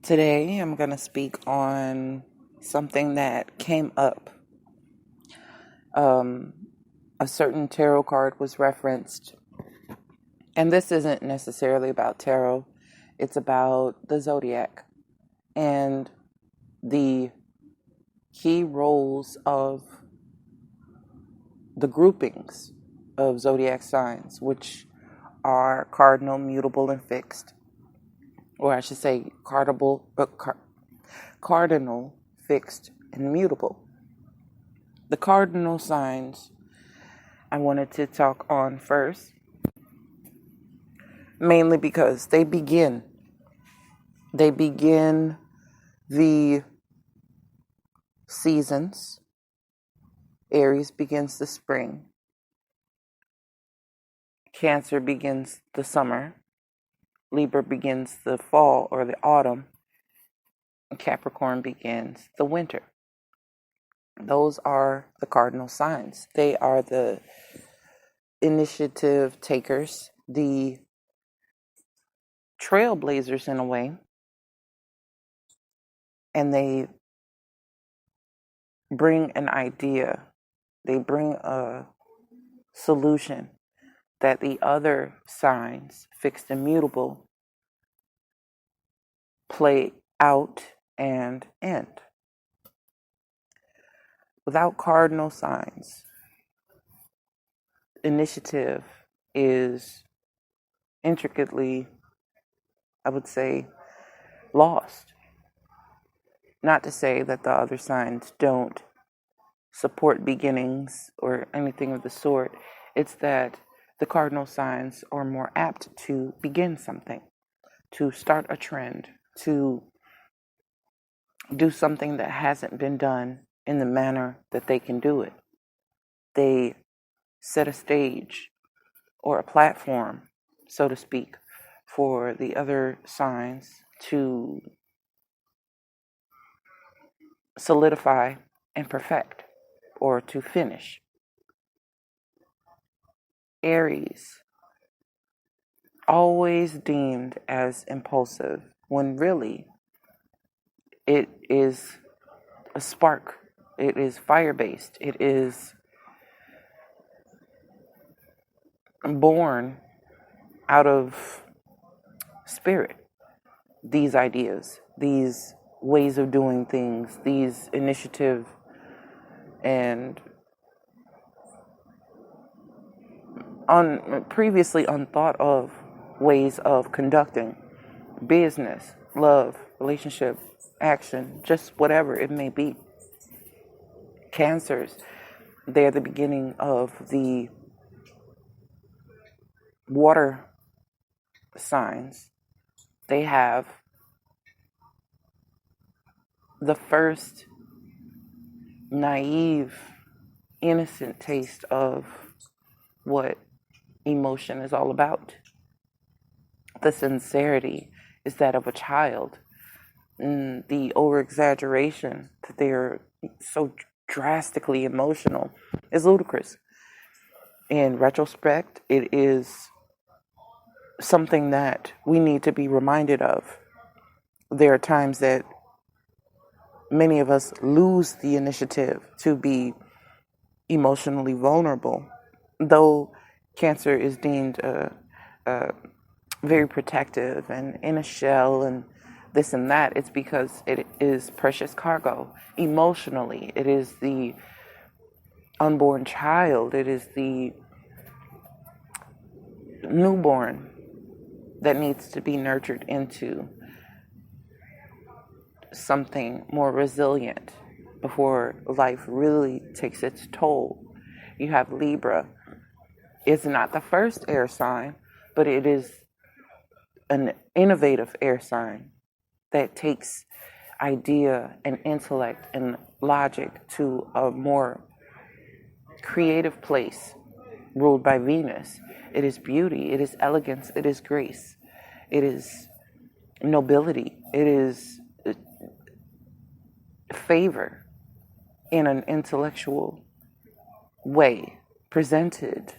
Today, I'm going to speak on something that came up. A certain tarot card was referenced, and this isn't necessarily about tarot. It's about the zodiac and the key roles of the groupings of zodiac signs, which are cardinal, mutable, and fixed. Or I should say cardinal, fixed, and mutable. The cardinal signs I wanted to talk on first, mainly because they begin the seasons. Aries begins the spring. Cancer begins the summer. Libra begins the fall or the autumn. Capricorn begins the winter. Those are the cardinal signs. They are the initiative takers, the trailblazers in a way, and they bring an idea. They bring a solution that the other signs, fixed and mutable, play out and end. Without cardinal signs, initiative is intricately, I would say, lost. Not to say that the other signs don't support beginnings or anything of the sort. It's that the cardinal signs are more apt to begin something, to start a trend, to do something that hasn't been done in the manner that they can do it. They set a stage or a platform, so to speak, for the other signs to solidify and perfect or to finish. Aries, always deemed as impulsive, when really it is a spark. It is fire-based. It is born out of spirit. These ideas, these ways of doing things, these initiative and previously unthought of ways of conducting business, love, relationship, action, just whatever it may be. Cancers, they're the beginning of the water signs. They have the first naive, innocent taste of what emotion is all about. The sincerity is that of a child. And the over-exaggeration that they are so drastically emotional is ludicrous. In retrospect, it is something that we need to be reminded of. There are times that many of us lose the initiative to be emotionally vulnerable, though Cancer is deemed very protective and in a shell and this and that. It's because it is precious cargo emotionally. It is the unborn child. It is the newborn that needs to be nurtured into something more resilient before life really takes its toll. You have Libra. It's not the first air sign, but it is an innovative air sign that takes idea and intellect and logic to a more creative place ruled by Venus. It is beauty, it is elegance, it is grace, it is nobility, it is favor in an intellectual way, presented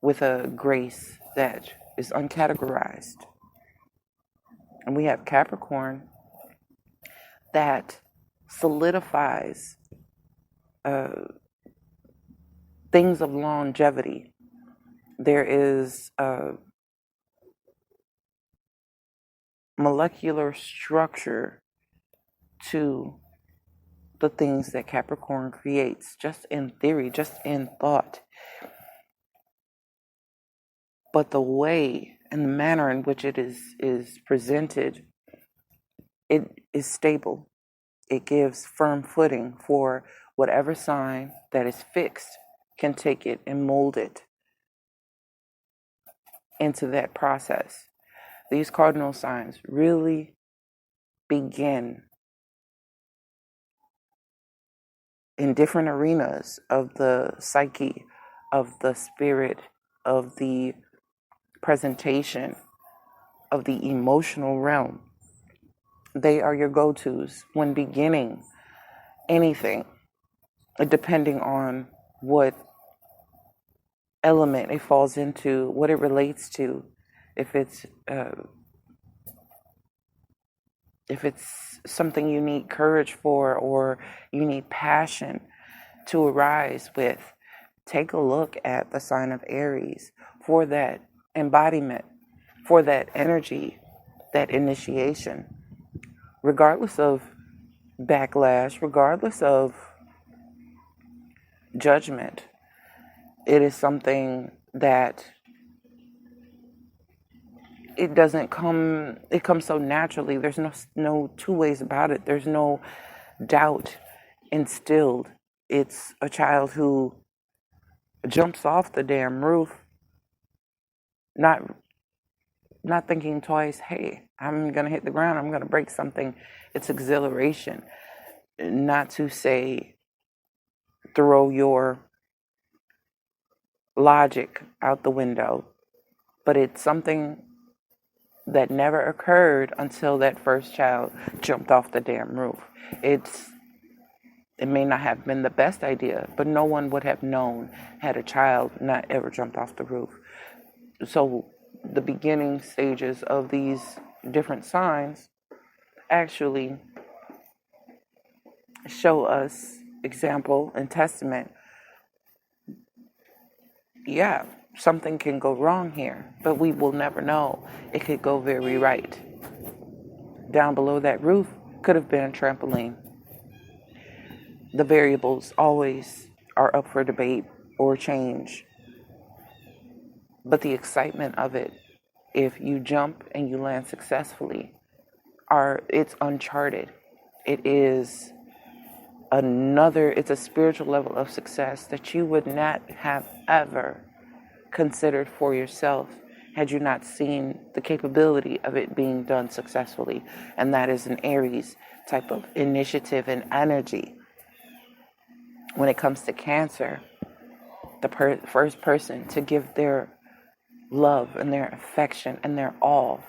with a grace that is uncategorized. And we have Capricorn that solidifies things of longevity. There is a molecular structure to the things that Capricorn creates, just in theory, just in thought. But the way and the manner in which it is presented, it is stable. It gives firm footing for whatever sign that is fixed can take it and mold it into that process. These cardinal signs really begin in different arenas of the psyche, of the spirit, of the presentation, of the emotional realm. They are your go-tos when beginning anything, depending on what element it falls into, what it relates to. If it's something you need courage for, or you need passion to arise with, take a look at the sign of Aries for that embodiment, for that energy, that initiation. Regardless of backlash, regardless of judgment, it is something that it comes so naturally. There's no two ways about it. There's no doubt instilled. It's a child who jumps off the damn roof, not thinking twice, hey, I'm going to hit the ground, I'm going to break something. It's exhilaration. Not to say throw your logic out the window, but it's something that never occurred until that first child jumped off the damn roof. It may not have been the best idea, but no one would have known had a child not ever jumped off the roof. So the beginning stages of these different signs actually show us example and testament. Yeah, something can go wrong here, but we will never know. It could go very right. Down below that roof could have been a trampoline. The variables always are up for debate or change. But the excitement of it, if you jump and you land successfully, it's uncharted. It is it's a spiritual level of success that you would not have ever considered for yourself had you not seen the capability of it being done successfully. And that is an Aries type of initiative and energy. When it comes to Cancer, the first person to give their love and their affection and their all,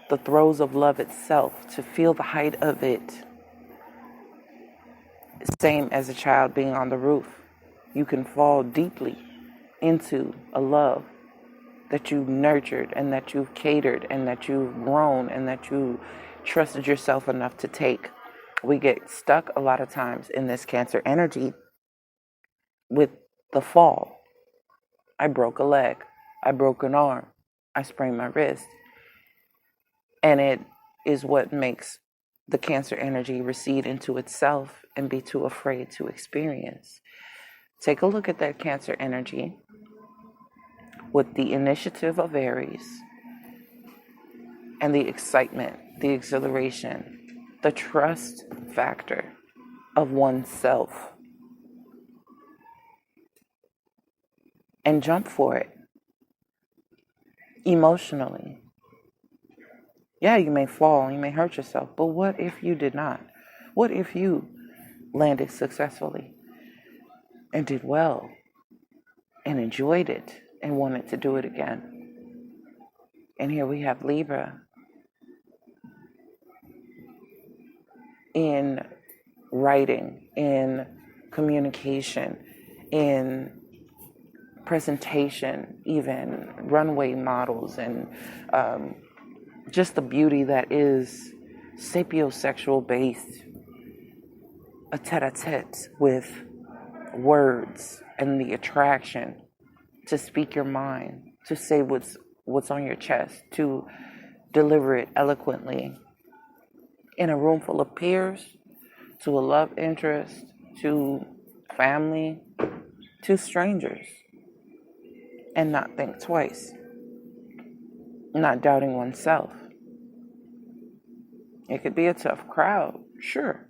the throes of love itself, to feel the height of it, same as a child being on the roof. You can fall deeply into a love that you've nurtured and that you've catered and that you've grown and that you trusted yourself enough to take. We get stuck a lot of times in this Cancer energy with the fall. I broke a leg. I broke an arm. I sprained my wrist. And it is what makes the Cancer energy recede into itself and be too afraid to experience. Take a look at that Cancer energy with the initiative of Aries and the excitement, the exhilaration, the trust factor of oneself. And jump for it emotionally. Yeah, you may fall, you may hurt yourself, but what if you did not? What if you landed successfully and did well and enjoyed it and wanted to do it again? And here we have Libra in writing, in communication, in presentation, even runway models and just the beauty that is sapiosexual based, a tete-a-tete with words and the attraction to speak your mind, to say what's on your chest, to deliver it eloquently in a room full of peers, to a love interest, to family, to strangers, and not think twice, not doubting oneself. It could be a tough crowd, sure,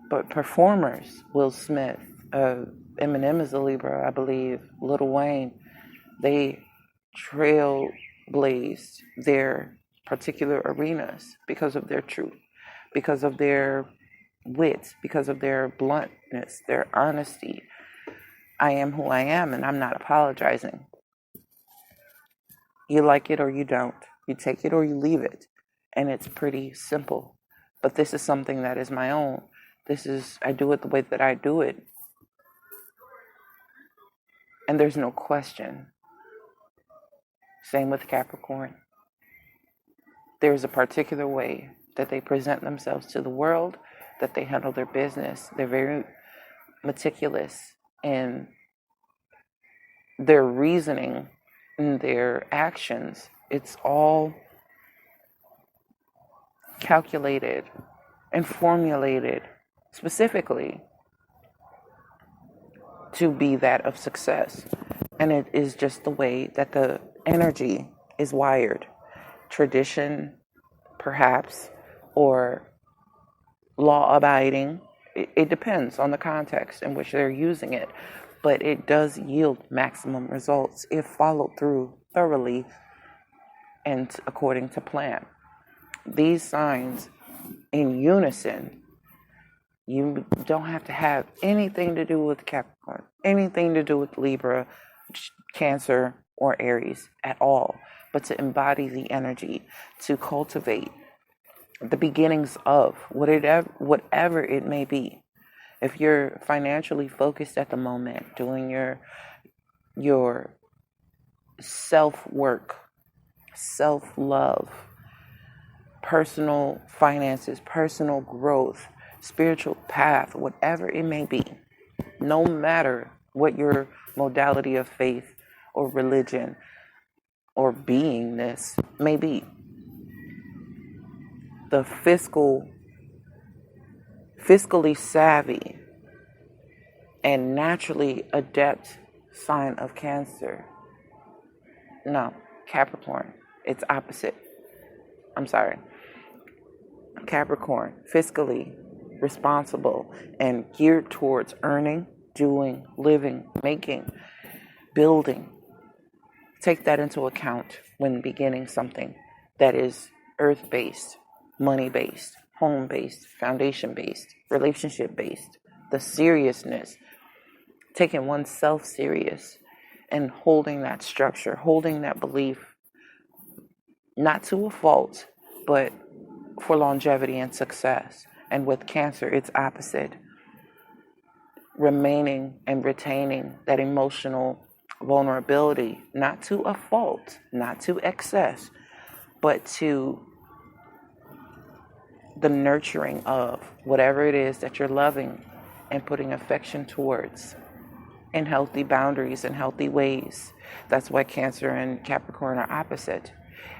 but performers, Will Smith, Eminem is a Libra, I believe, Lil Wayne, they trailblazed their particular arenas because of their truth, because of their wit, because of their bluntness, their honesty. I am who I am, and I'm not apologizing. You like it or you don't. You take it or you leave it. And it's pretty simple. But this is something that is my own. I do it the way that I do it. And there's no question. Same with Capricorn. There's a particular way that they present themselves to the world, that they handle their business. They're very meticulous in their reasoning and their actions. It's all calculated and formulated specifically to be that of success. And it is just the way that the energy is wired. Tradition, perhaps, or law abiding. It depends on the context in which they're using it. But it does yield maximum results if followed through thoroughly and according to plan. These signs in unison, you don't have to have anything to do with Capricorn, anything to do with Libra, Cancer, or Aries at all, but to embody the energy, to cultivate the beginnings of whatever it may be. If you're financially focused at the moment, doing your self-work, self-love, personal finances, personal growth, spiritual path, whatever it may be, no matter what your modality of faith or religion or beingness may be, the fiscally savvy and naturally adept sign of Cancer. No, Capricorn. It's opposite. I'm sorry. Capricorn, fiscally responsible and geared towards earning, doing, living, making, building. Take that into account when beginning something that is earth-based, money-based, home-based, foundation-based, relationship-based. The seriousness, taking oneself serious and holding that structure, holding that belief, not to a fault, but for longevity and success. And with Cancer, it's opposite. Remaining and retaining that emotional vulnerability, not to a fault, not to excess, but to the nurturing of whatever it is that you're loving and putting affection towards in healthy boundaries and healthy ways. That's why Cancer and Capricorn are opposite.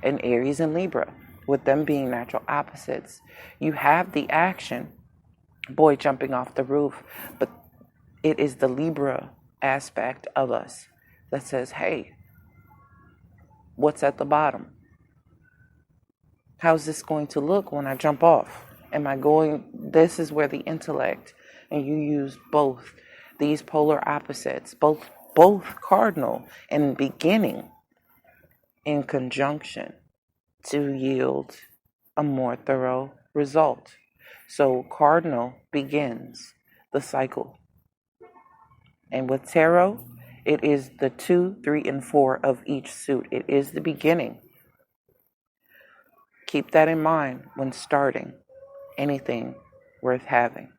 And Aries and Libra, with them being natural opposites, you have the action, boy jumping off the roof, but it is the Libra aspect of us that says, hey, what's at the bottom? How's this going to look when I jump off? This is where the intellect, and you use both these polar opposites, both cardinal and beginning in conjunction to yield a more thorough result. So cardinal begins the cycle. And with tarot, it is the 2, 3, and 4 of each suit. It is the beginning. Keep that in mind when starting anything worth having.